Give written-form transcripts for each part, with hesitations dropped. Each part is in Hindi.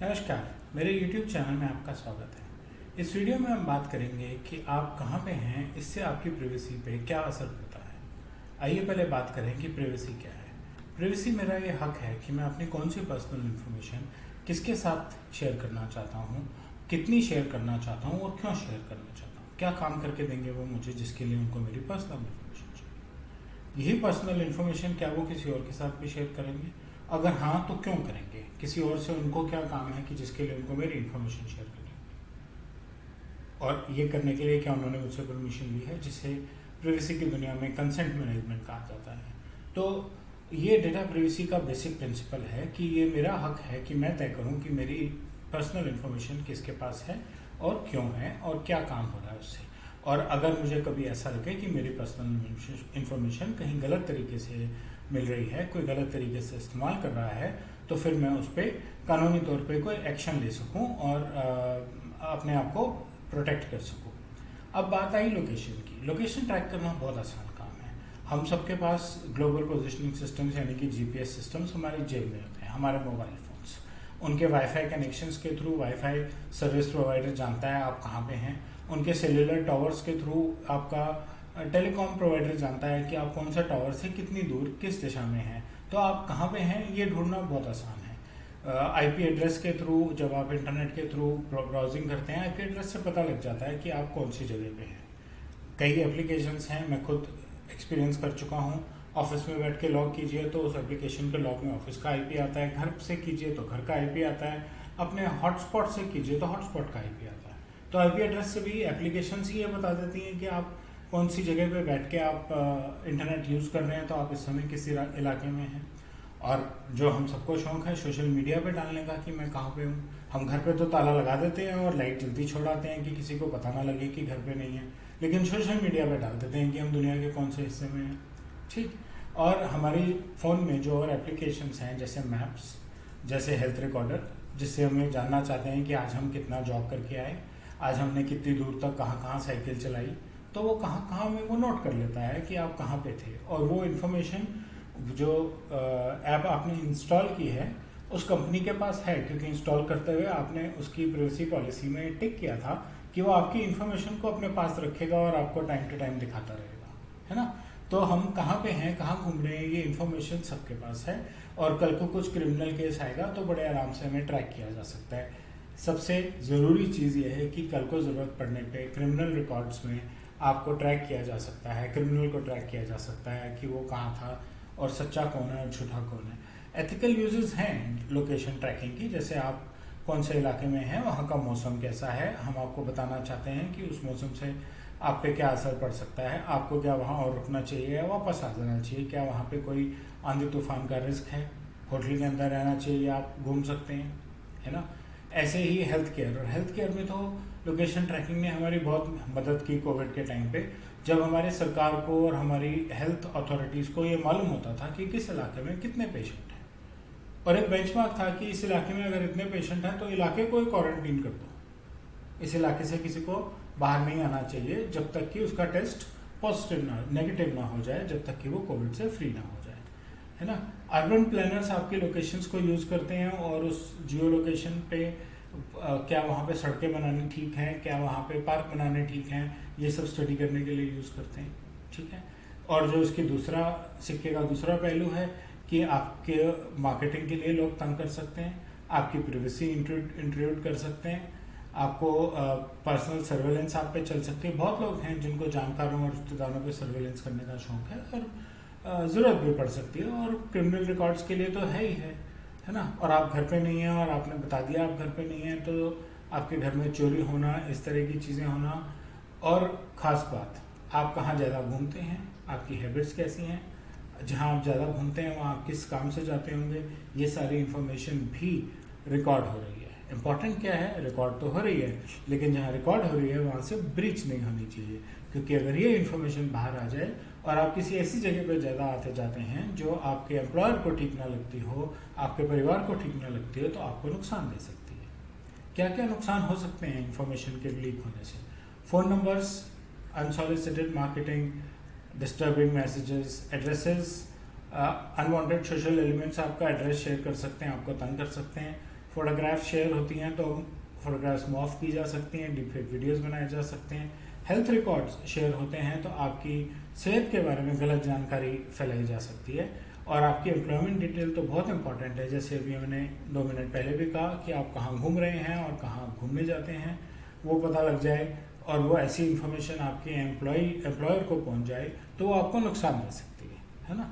नमस्कार, मेरे YouTube चैनल में आपका स्वागत है। इस वीडियो में हम बात करेंगे कि आप कहाँ पे हैं, इससे आपकी प्राइवेसी पे क्या असर होता है। आइए पहले बात करें कि प्राइवेसी क्या है। प्राइवेसी मेरा ये हक है कि मैं अपनी कौन सी पर्सनल इन्फॉर्मेशन किसके साथ शेयर करना चाहता हूँ, कितनी शेयर करना चाहता हूँ और क्यों शेयर करना चाहता हूँ। क्या काम करके देंगे वो मुझे जिसके लिए उनको मेरी पर्सनल इन्फॉर्मेशन चाहिए। यही पर्सनल इन्फॉर्मेशन क्या वो किसी और के साथ भी शेयर करेंगे? अगर हाँ तो क्यों करेंगे? किसी और से उनको क्या काम है कि जिसके लिए उनको मेरी इन्फॉर्मेशन शेयर करनी है? और ये करने के लिए क्या उन्होंने मुझसे परमिशन ली है, जिसे प्राइवेसी की दुनिया में कंसेंट मैनेजमेंट कहा जाता है। तो ये डेटा प्राइवेसी का बेसिक प्रिंसिपल है कि ये मेरा हक है कि मैं तय करूं कि मेरी पर्सनल इन्फॉर्मेशन किसके पास है और क्यों है और क्या काम हो रहा है उससे। और अगर मुझे कभी ऐसा लगे कि मेरी पर्सनल इन्फॉर्मेशन कहीं गलत तरीके से मिल रही है, कोई गलत तरीके से इस्तेमाल कर रहा है, तो फिर मैं उस पर कानूनी तौर पे कोई एक्शन ले सकूं और अपने आप को प्रोटेक्ट कर सकूं। अब बात आई लोकेशन की। लोकेशन ट्रैक करना बहुत आसान काम है। हम सबके पास ग्लोबल पोजिशनिंग सिस्टम्स यानी कि जीपीएस सिस्टम्स हमारी जेब में होते हैं, हमारे मोबाइल फोन्स। उनके वाईफाई कनेक्शंस के थ्रू वाईफाई सर्विस प्रोवाइडर जानता है आप कहाँ पे हैं। उनके सेल्यूलर टावर्स के थ्रू आपका टेलीकॉम प्रोवाइडर जानता है कि आप कौन सा टावर से कितनी दूर किस दिशा में हैं। तो आप कहाँ पे हैं ये ढूंढना बहुत आसान है। आईपी एड्रेस के थ्रू जब आप इंटरनेट के थ्रू ब्राउजिंग करते हैं, आईपी एड्रेस से पता लग जाता है कि आप कौन सी जगह पे हैं। कई एप्लीकेशंस हैं, मैं खुद एक्सपीरियंस कर चुका हूँ। ऑफिस में बैठ के लॉग कीजिए तो उस एप्लीकेशन के लॉग में ऑफिस का आईपी आता है, घर से कीजिए तो घर का आईपी आता है, अपने हॉटस्पॉट से कीजिए तो हॉटस्पॉट का आईपी आता है। तो आईपी एड्रेस से भी एप्लीकेशन ही ये बता देती हैं कि आप कौन सी जगह पे बैठ के आप इंटरनेट यूज़ कर रहे हैं, तो आप इस समय किस इलाके में हैं। और जो हम सबको शौक है सोशल मीडिया पे डालने का कि मैं कहाँ पे हूँ, हम घर पे तो ताला लगा देते हैं और लाइट जल्दी छोड़ाते हैं कि किसी को पता ना लगे कि घर पे नहीं है, लेकिन सोशल मीडिया पे डाल देते हैं कि हम दुनिया के कौन से हिस्से में हैं। ठीक। और हमारी फ़ोन में जो और एप्लीकेशंस हैं जैसे मैप्स, जैसे हेल्थ रिकॉर्डर, जिससे हमें जानना चाहते हैं कि आज हम कितना जॉब करके आए, आज हमने कितनी दूर तक कहाँ कहाँ साइकिल चलाई, तो वो कहाँ कहाँ में वो नोट कर लेता है कि आप कहाँ पे थे। और वो इन्फॉर्मेशन जो ऐप आपने इंस्टॉल की है उस कंपनी के पास है, क्योंकि इंस्टॉल करते हुए आपने उसकी प्राइवेसी पॉलिसी में टिक किया था कि वो आपकी इन्फॉर्मेशन को अपने पास रखेगा और आपको टाइम टू टाइम दिखाता रहेगा, है ना। तो हम कहाँ पे हैं, कहाँ घूम रहे हैं, ये इन्फॉर्मेशन सबके पास है। और कल को कुछ क्रिमिनल केस आएगा तो बड़े आराम से हमें ट्रैक किया जा सकता है। सबसे ज़रूरी चीज़ ये है कि कल को ज़रूरत पड़ने पे क्रिमिनल रिकॉर्ड्स में आपको ट्रैक किया जा सकता है, क्रिमिनल को ट्रैक किया जा सकता है कि वो कहाँ था और सच्चा कौन है और झूठा कौन है। एथिकल यूजेस हैं लोकेशन ट्रैकिंग की, जैसे आप कौन से इलाके में हैं, वहाँ का मौसम कैसा है, हम आपको बताना चाहते हैं कि उस मौसम से आप पे क्या असर पड़ सकता है, आपको क्या वहाँ और रुकना चाहिए या वापस आ जाना चाहिए, क्या वहाँ पे कोई आंधी तूफान का रिस्क है, होटल के अंदर रहना चाहिए, आप घूम सकते हैं, है ना। ऐसे ही हेल्थ केयर, और हेल्थ केयर में तो लोकेशन ट्रैकिंग ने हमारी बहुत मदद की कोविड के टाइम पे, जब हमारी सरकार को और हमारी हेल्थ अथॉरिटीज़ को ये मालूम होता था कि किस इलाके में कितने पेशेंट हैं, और एक बेंचमार्क था कि इस इलाके में अगर इतने पेशेंट हैं तो इलाके को क्वारंटीन कर दो, इस इलाके से किसी को बाहर नहीं आना चाहिए जब तक कि उसका टेस्ट पॉजिटिव ना नेगेटिव ना हो जाए, जब तक कि वो कोविड से फ्री ना हो जाए, है ना। अर्बन प्लानर्स आपके लोकेशंस को यूज़ करते हैं और उस जियो लोकेशन पे क्या वहाँ पे सड़कें बनानी ठीक हैं, क्या वहाँ पे पार्क बनाने ठीक हैं, ये सब स्टडी करने के लिए यूज़ करते हैं, ठीक है। और जो इसकी दूसरा सिक्के का दूसरा पहलू है कि आपके मार्केटिंग के लिए लोग तंग कर सकते हैं, आपकी प्राइवेसी इंट्रूड कर सकते हैं, आपको पर्सनल सर्वेलेंस आप पे चल सकती है। बहुत लोग हैं जिनको जानकारों और रिश्तेदारों पे सर्वेलेंस करने का शौक है और ज़रूरत भी पड़ सकती है, और क्रिमिनल रिकॉर्ड्स के लिए तो है ही है ना। और आप घर पे नहीं हैं और आपने बता दिया आप घर पे नहीं हैं, तो आपके घर में चोरी होना, इस तरह की चीज़ें होना। और ख़ास बात, आप कहाँ ज़्यादा घूमते हैं, आपकी हैबिट्स कैसी हैं, जहाँ आप ज़्यादा घूमते हैं वहाँ आप किस काम से जाते होंगे, ये सारी इन्फॉर्मेशन भी रिकॉर्ड हो रही है। इम्पॉर्टेंट क्या है, रिकॉर्ड तो हो रही है, लेकिन जहाँ रिकॉर्ड हो रही है वहाँ से ब्रीच नहीं होनी चाहिए, क्योंकि अगर ये इन्फॉर्मेशन बाहर आ जाए और आप किसी ऐसी जगह पर ज़्यादा आते जाते हैं जो आपके एम्प्लॉयर को ठीक ना लगती हो, आपके परिवार को ठीक ना लगती हो, तो आपको नुकसान दे सकती है। क्या क्या नुकसान हो सकते हैं इन्फॉर्मेशन के लीक होने से? Phone numbers, unsolicited marketing, disturbing messages, addresses, unwanted social elements आपका एड्रेस शेयर कर सकते हैं, आपको तंग कर सकते हैं, फोटोग्राफ शेयर होती हैं तो फोटोग्राफ्स मॉफ की जा सकती हैं, डीपफेक वीडियोस बनाए जा सकते हैं। हेल्थ रिकॉर्ड्स शेयर होते हैं तो आपकी सेहत के बारे में गलत जानकारी फैलाई जा सकती है। और आपकी एम्प्लॉयमेंट डिटेल तो बहुत इंपॉर्टेंट है, जैसे अभी मैंने 2 मिनट पहले भी कहा कि आप कहाँ घूम रहे हैं और कहाँ घूमने जाते हैं वो पता लग जाए, और वो ऐसी इन्फॉर्मेशन आपके एम्प्लॉयर को पहुंच जाए तो वो आपको नुकसान दे सकती है ना।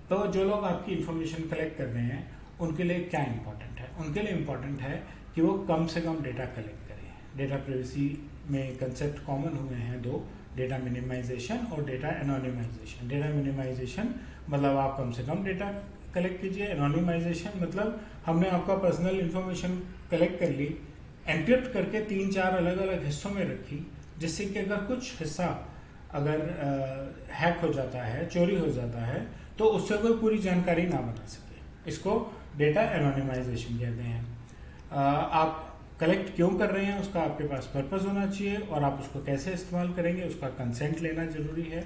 तो जो लोग आपकी इन्फॉर्मेशन कलेक्ट कर रहे हैं उनके लिए क्या इंपॉर्टेंट है? उनके लिए इम्पॉर्टेंट है कि वो कम से कम डेटा कलेक्ट करें। डेटा प्राइवेसी में कंसेप्ट कॉमन हुए हैं दो, डेटा मिनिमाइजेशन और डेटा एनोनिमाइजेशन। डेटा मिनिमाइजेशन मतलब आप कम से कम डेटा कलेक्ट कीजिए, एनोनिमाइजेशन मतलब हमने आपका पर्सनल इन्फॉर्मेशन कलेक्ट कर ली, एनक्रिप्ट करके 3-4 अलग अलग हिस्सों में रखी, जिससे कि अगर कुछ हिस्सा अगर हैक हो जाता है, चोरी हो जाता है, तो उससे कोई पूरी जानकारी ना बना सके। इसको डेटा एनोनिमाइजेशन कहते हैं। आप कलेक्ट क्यों कर रहे हैं उसका आपके पास पर्पस होना चाहिए, और आप उसको कैसे इस्तेमाल करेंगे उसका कंसेंट लेना जरूरी है।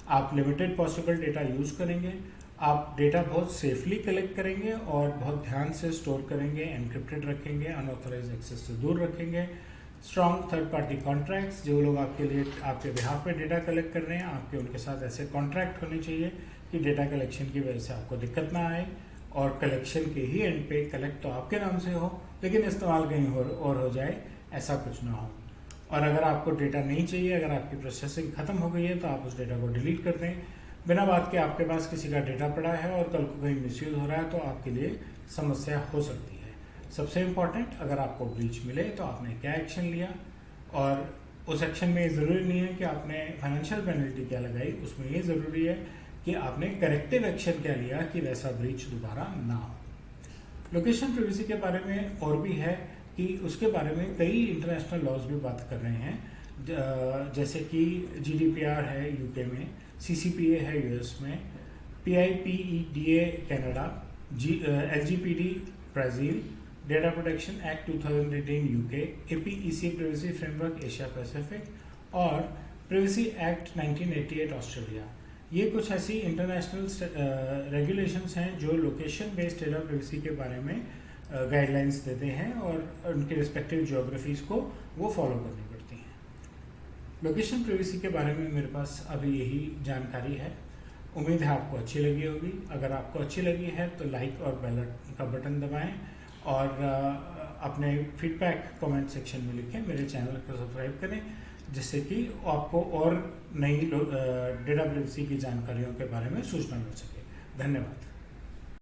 आप लिमिटेड पॉसिबल डेटा यूज करेंगे, आप डेटा बहुत सेफली कलेक्ट करेंगे और बहुत ध्यान से स्टोर करेंगे, एनक्रिप्टेड रखेंगे, अनऑथराइज एक्सेस से दूर रखेंगे। स्ट्रॉन्ग थर्ड पार्टी कॉन्ट्रैक्ट्स, जो लोग आपके लिए आपके बिहाफ पे डेटा कलेक्ट कर रहे हैं, आपके उनके साथ ऐसे कॉन्ट्रैक्ट होने चाहिए कि डेटा कलेक्शन की वजह से आपको दिक्कत ना आए, और कलेक्शन के ही एंड पे कलेक्ट तो आपके नाम से हो लेकिन इस्तेमाल कहीं और हो जाए, ऐसा कुछ ना हो। और अगर आपको डेटा नहीं चाहिए, अगर आपकी प्रोसेसिंग खत्म हो गई है तो आप उस डेटा को डिलीट कर दें। बिना बात के आपके पास किसी का डेटा पड़ा है और कल को कहीं मिसयूज हो रहा है तो आपके लिए समस्या हो सकती है। सबसे इम्पॉर्टेंट, अगर आपको ब्रीच मिले तो आपने क्या एक्शन लिया, और उस एक्शन में ये ज़रूरी नहीं है कि आपने फाइनेंशियल पेनल्टी क्या लगाई, उसमें ये ज़रूरी है कि आपने करेक्टिव एक्शन क्या लिया कि वैसा ब्रीच दोबारा ना हो। लोकेशन प्राइवेसी के बारे में और भी है कि उसके बारे में कई इंटरनेशनल लॉज भी बात कर रहे हैं, जैसे कि GDPR है यूके में, CCPA है यूएस में, PIPEDA Canada, LGPD Brazil, data protection act 2018 UK, APEC privacy framework Asia Pacific और प्राइवेसी एक्ट 1988 ऑस्ट्रेलिया। ये कुछ ऐसी इंटरनेशनल रेगुलेशंस हैं जो लोकेशन बेस्ड डेटा प्राइवेसी के बारे में गाइडलाइंस देते हैं, और उनके रिस्पेक्टिव ज्योग्राफीज को वो फॉलो करनी पड़ती हैं। लोकेशन प्राइवेसी के बारे में मेरे पास अभी यही जानकारी है। उम्मीद है आपको अच्छी लगी होगी। अगर आपको अच्छी लगी है तो लाइक और बेल का बटन दबाएं, और अपने फीडबैक कमेंट सेक्शन में लिखें। मेरे चैनल को सब्सक्राइब करें, जिससे कि आपको और नई डेटा प्राइवेसी की जानकारियों के बारे में सूचना मिल सके। धन्यवाद।